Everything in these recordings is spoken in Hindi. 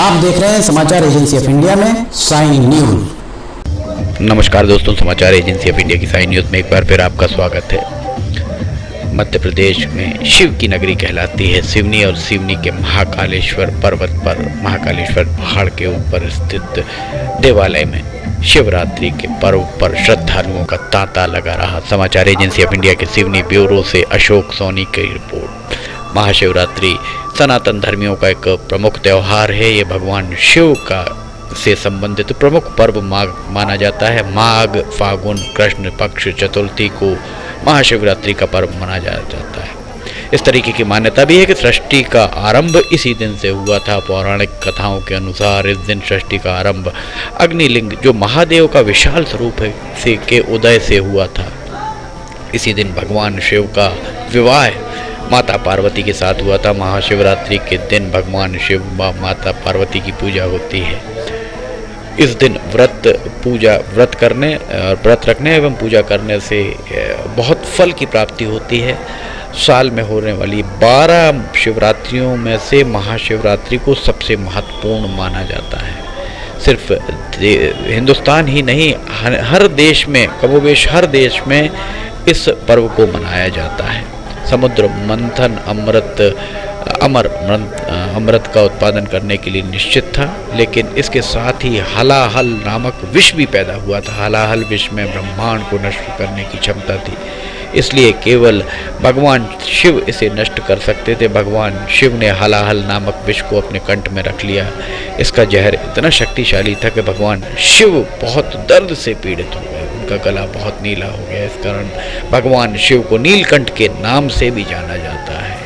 आप देख रहे हैं समाचार एजेंसी ऑफ इंडिया में साइन न्यूज। नमस्कार दोस्तों, समाचार एजेंसी ऑफ इंडिया की साइन न्यूज में एक बार फिर आपका स्वागत है। मध्य प्रदेश में शिव की नगरी कहलाती है सिवनी, और सिवनी के महाकालेश्वर पर्वत पर, महाकालेश्वर पहाड़ के ऊपर स्थित देवालय में शिवरात्रि के पर्व पर श्रद्धालुओं का तांता लगा रहा। समाचार एजेंसी ऑफ इंडिया के सिवनी ब्यूरो से अशोक सोनी की रिपोर्ट। महाशिवरात्रि सनातन धर्मियों का एक प्रमुख त्यौहार है। ये भगवान शिव का से संबंधित प्रमुख पर्व माना जाता है। माघ फागुन कृष्ण पक्ष चतुर्थी को महाशिवरात्रि का पर्व मनाया जाता है। इस तरीके की मान्यता भी है कि सृष्टि का आरंभ इसी दिन से हुआ था। पौराणिक कथाओं के अनुसार इस दिन सृष्टि का आरंभ अग्निलिंग, जो महादेव का विशाल स्वरूप है, के उदय से हुआ था। इसी दिन भगवान शिव का विवाह माता पार्वती के साथ हुआ था। महाशिवरात्रि के दिन भगवान शिव व माता पार्वती की पूजा होती है। इस दिन व्रत रखने एवं पूजा करने से बहुत फल की प्राप्ति होती है। साल में होने वाली 12 शिवरात्रियों में से महाशिवरात्रि को सबसे महत्वपूर्ण माना जाता है। सिर्फ हिंदुस्तान ही नहीं, हर देश में, कमोबेश हर देश में इस पर्व को मनाया जाता है। समुद्र मंथन अमृत का उत्पादन करने के लिए निश्चित था, लेकिन इसके साथ ही हलाहल नामक विष भी पैदा हुआ था। हलाहल विष में ब्रह्मांड को नष्ट करने की क्षमता थी, इसलिए केवल भगवान शिव इसे नष्ट कर सकते थे। भगवान शिव ने हलाहल नामक विष को अपने कंठ में रख लिया। इसका जहर इतना शक्तिशाली था कि भगवान शिव बहुत दर्द से पीड़ित हो गए। उनका गला बहुत नीला हो गया। इस कारण भगवान शिव को नीलकंठ के नाम से भी जाना जाता है।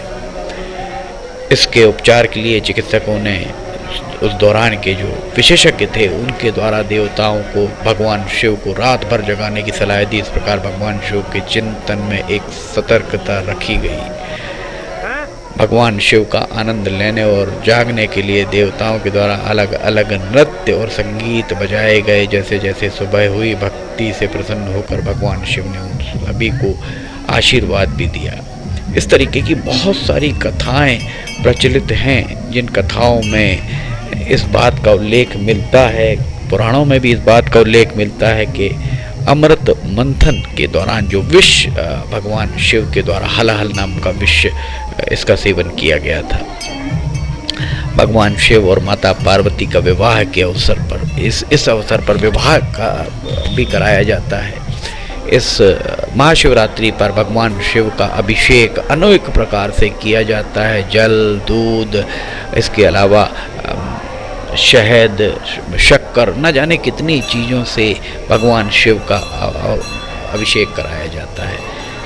इसके उपचार के लिए चिकित्सकों ने उस दौरान के जो विशेषज्ञ थे, उनके द्वारा देवताओं को भगवान शिव को रात भर जगाने की सलाह दी। इस प्रकार भगवान शिव के चिंतन में एक सतर्कता रखी गई। भगवान शिव का आनंद लेने और जागने के लिए देवताओं के द्वारा अलग अलग नृत्य और संगीत बजाए गए। जैसे जैसे सुबह हुई, भक्ति से प्रसन्न होकर भगवान शिव ने उन सभी को आशीर्वाद भी दिया। इस तरीके की बहुत सारी कथाएं प्रचलित हैं, जिन कथाओं में इस बात का उल्लेख मिलता है, पुराणों में भी इस बात का उल्लेख मिलता है कि अमृत मंथन के दौरान जो विष भगवान शिव के द्वारा हलाहल नाम का विष, इसका सेवन किया गया था। भगवान शिव और माता पार्वती का विवाह के अवसर पर इस अवसर पर विवाह का भी कराया जाता है। इस महाशिवरात्रि पर भगवान शिव का अभिषेक अनेक प्रकार से किया जाता है। जल, दूध, इसके अलावा शहद, शक्कर, न जाने कितनी चीज़ों से भगवान शिव का अभिषेक कराया जाता है।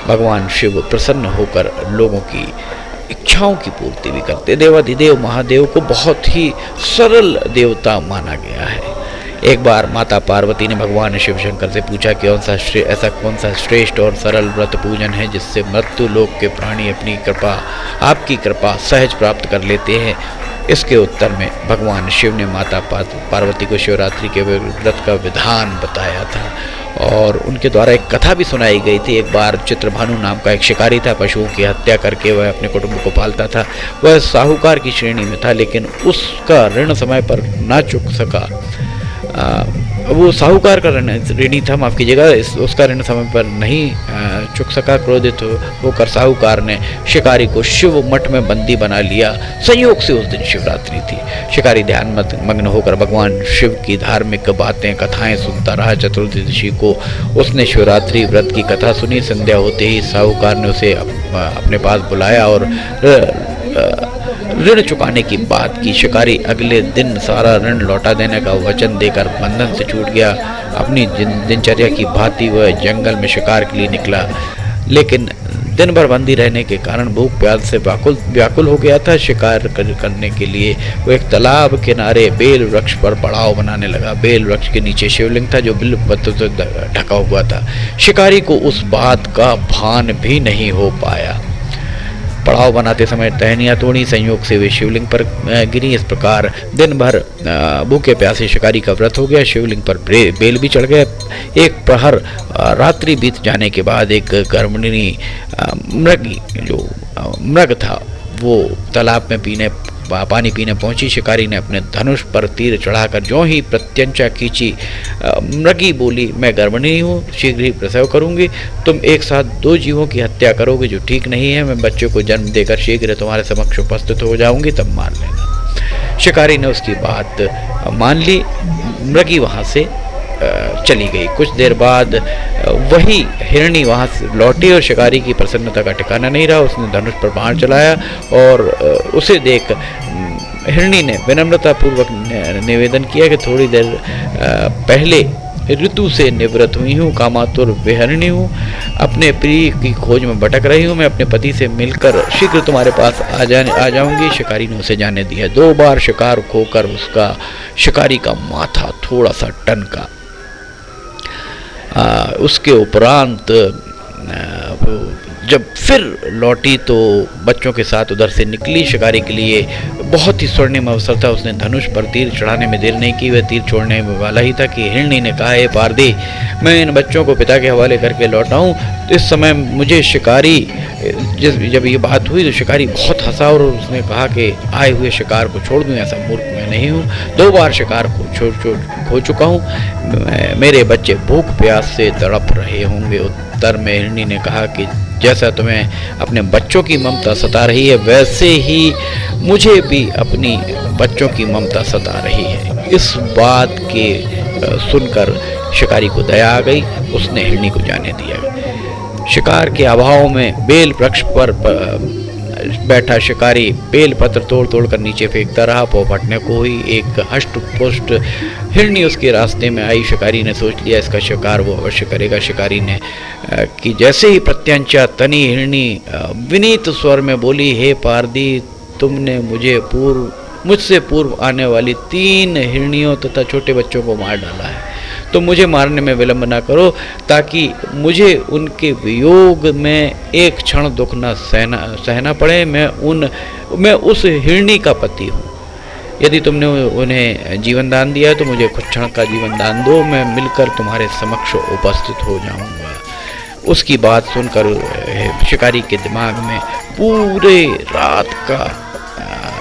भगवान शिव प्रसन्न होकर लोगों की इच्छाओं की पूर्ति भी करते। देवाधिदेव महादेव को बहुत ही सरल देवता माना गया है। एक बार माता पार्वती ने भगवान शिव शंकर से पूछा कि ऐसा कौन सा श्रेष्ठ और सरल व्रत पूजन है जिससे मृत्यु लोक के प्राणी अपनी कृपा, आपकी कृपा सहज प्राप्त कर लेते हैं। इसके उत्तर में भगवान शिव ने माता पार्वती को शिवरात्रि के व्रत का विधान बताया था और उनके द्वारा एक कथा भी सुनाई गई थी। एक बार चित्रभानु नाम का एक शिकारी था। पशुओं की हत्या करके वह अपने कुटुंब को पालता था। वह साहूकार की श्रेणी में था, लेकिन उसका ऋण समय पर ना चुक सका। वो साहूकार का ऋणी था, माफ़ कीजिएगा, उसका ऋण समय पर नहीं चुक सका। क्रोधित होकर साहूकार ने शिकारी को शिव मठ में बंदी बना लिया। संयोग से उस दिन शिवरात्रि थी। शिकारी ध्यान मग्न होकर भगवान शिव की धार्मिक बातें, कथाएं सुनता रहा। चतुर्दशी को उसने शिवरात्रि व्रत की कथा सुनी। संध्या होते ही साहूकार ने उसे अपने पास बुलाया और ऋण चुकाने की बात की। शिकारी अगले दिन सारा ऋण लौटा देने का वचन देकर बंधन से छूट गया। अपनी दिनचर्या की भांति वह जंगल में शिकार के लिए निकला, लेकिन दिन भर बंदी रहने के कारण भूख प्यास से व्याकुल हो गया था। शिकार करने के लिए वो एक तालाब किनारे बेल वृक्ष पर पड़ाव बनाने लगा। बेल वृक्ष के नीचे शिवलिंग था जो बिल्व पत्तों से ढका हुआ था। शिकारी को उस बात का भान भी नहीं हो पाया। पड़ाव बनाते समय टहनियाँ तोड़ी, संयोग से वे शिवलिंग पर गिरी। इस प्रकार दिन भर भूखे प्यासे शिकारी का व्रत हो गया। शिवलिंग पर बेल भी चढ़ गया। एक प्रहर रात्रि बीत जाने के बाद एक गर्भिणी मृग था वो तालाब में पानी पीने पहुंची। शिकारी ने अपने धनुष पर तीर चढ़ाकर जो ही प्रत्यंचा खींची, मृगी बोली, मैं गर्भिणी हूँ, शीघ्र ही प्रसव करूंगी। तुम एक साथ 2 जीवों की हत्या करोगे जो ठीक नहीं है। मैं बच्चों को जन्म देकर शीघ्र तुम्हारे समक्ष उपस्थित हो जाऊंगी, तब मार लेना। शिकारी ने उसकी बात मान ली। मृगी वहाँ से चली गई। कुछ देर बाद वही हिरणी वहाँ से लौटी और शिकारी की प्रसन्नता का ठिकाना नहीं रहा। उसने धनुष पर बाण चलाया और उसे देख हिरणी ने विनम्रतापूर्वक निवेदन किया कि थोड़ी देर पहले ऋतु से निवृत्त हुई हूँ, कामातुर विहरणी हूँ, अपने प्रिय की खोज में भटक रही हूँ। मैं अपने पति से मिलकर शीघ्र तुम्हारे पास आ जाऊंगी। शिकारी ने उसे जाने दिया। 2 बार शिकार खोकर उसका शिकारी का माथा थोड़ा सा टनका। उसके उपरांत जब फिर लौटी तो बच्चों के साथ उधर से निकली। शिकारी के लिए बहुत ही स्वर्णिम अवसर था। उसने धनुष पर तीर चढ़ाने में देर नहीं की। वह तीर छोड़ने वाला ही था कि हिरणी ने कहा, हे पारदी, मैं इन बच्चों को पिता के हवाले करके लौटा हूँ। तो इस समय मुझे शिकारी, जब ये बात हुई तो शिकारी बहुत हंसा और उसने कहा कि आए हुए शिकार को छोड़ दूँ, ऐसा मूर्ख मैं नहीं हूँ। 2 बार शिकार को खो चुका हूँ। मेरे बच्चे भूख प्यास से तड़प रहे होंगे। उत्तर में हिरणी ने कहा कि जैसा तुम्हें अपने बच्चों की ममता सता रही है, वैसे ही मुझे भी अपनी बच्चों की ममता सता रही है। इस बात के सुनकर शिकारी को दया आ गई। उसने हिरणी को जाने दिया। शिकार के अभाव में बेल वृक्ष पर बैठा शिकारी बेल पत्र तोड़ तोड़ कर नीचे फेंकता रहा। फटने को हुई। एक हष्ट पुष्ट हिरणी उसके रास्ते में आई। शिकारी ने सोच लिया इसका शिकार वो अवश्य करेगा। शिकारी ने कि जैसे ही प्रत्यंचा तनी हिरणी विनीत स्वर में बोली, हे पारदी, तुमने मुझसे पूर्व आने वाली 3 हिरनियों तथा छोटे बच्चों को मार डाला है, तो मुझे मारने में विलंब न करो, ताकि मुझे उनके वियोग में एक क्षण दुख न सहना पड़े। मैं उस हिरणी का पति हूँ। यदि तुमने उन्हें जीवन दान दिया तो मुझे कुछ क्षण का जीवन दान दो, मैं मिलकर तुम्हारे समक्ष उपस्थित हो जाऊंगा। उसकी बात सुनकर शिकारी के दिमाग में पूरे रात का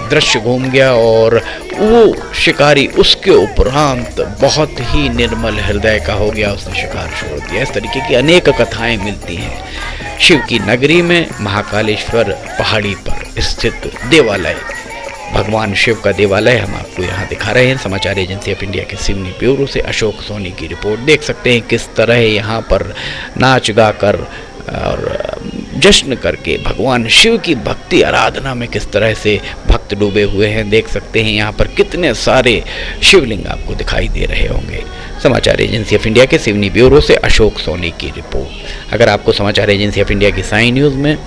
दृश्य घूम गया और वो शिकारी उसके उपरांत बहुत ही निर्मल हृदय का हो गया। उसने शिकार छोड़ दिया। इस तरीके की अनेक कथाएं मिलती हैं। शिव की नगरी में महाकालेश्वर पहाड़ी पर स्थित देवालय, भगवान शिव का देवालय हम आपको यहाँ दिखा रहे हैं। समाचार एजेंसी ऑफ इंडिया के सिवनी ब्यूरो से अशोक सोनी की रिपोर्ट। देख सकते हैं किस तरह यहाँ पर नाच गाकर और जश्न करके भगवान शिव की भक्ति आराधना में किस तरह से भक्त डूबे हुए हैं। देख सकते हैं यहाँ पर कितने सारे शिवलिंग आपको दिखाई दे रहे होंगे। समाचार एजेंसी ऑफ इंडिया के सिवनी ब्यूरो से अशोक सोनी की रिपोर्ट। अगर आपको समाचार एजेंसी ऑफ इंडिया की साई न्यूज़ में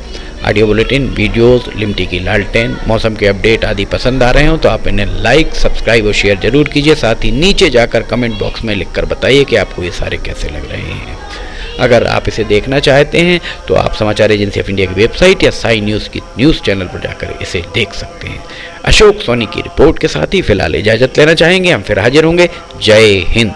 ऑडियो बुलेटिन, वीडियोस, लिमटी की लालटेन, मौसम के अपडेट आदि पसंद आ रहे हो तो आप इन्हें लाइक, सब्सक्राइब और शेयर जरूर कीजिए। साथ ही नीचे जाकर कमेंट बॉक्स में लिखकर बताइए कि आपको ये सारे कैसे लग रहे हैं। अगर आप इसे देखना चाहते हैं तो आप समाचार एजेंसी ऑफ इंडिया की वेबसाइट या साई न्यूज़ की न्यूज़ चैनल पर जाकर इसे देख सकते हैं। अशोक सोनी की रिपोर्ट के साथ ही फिलहाल इजाज़त लेना चाहेंगे। हम फिर हाजिर होंगे। जय हिंद।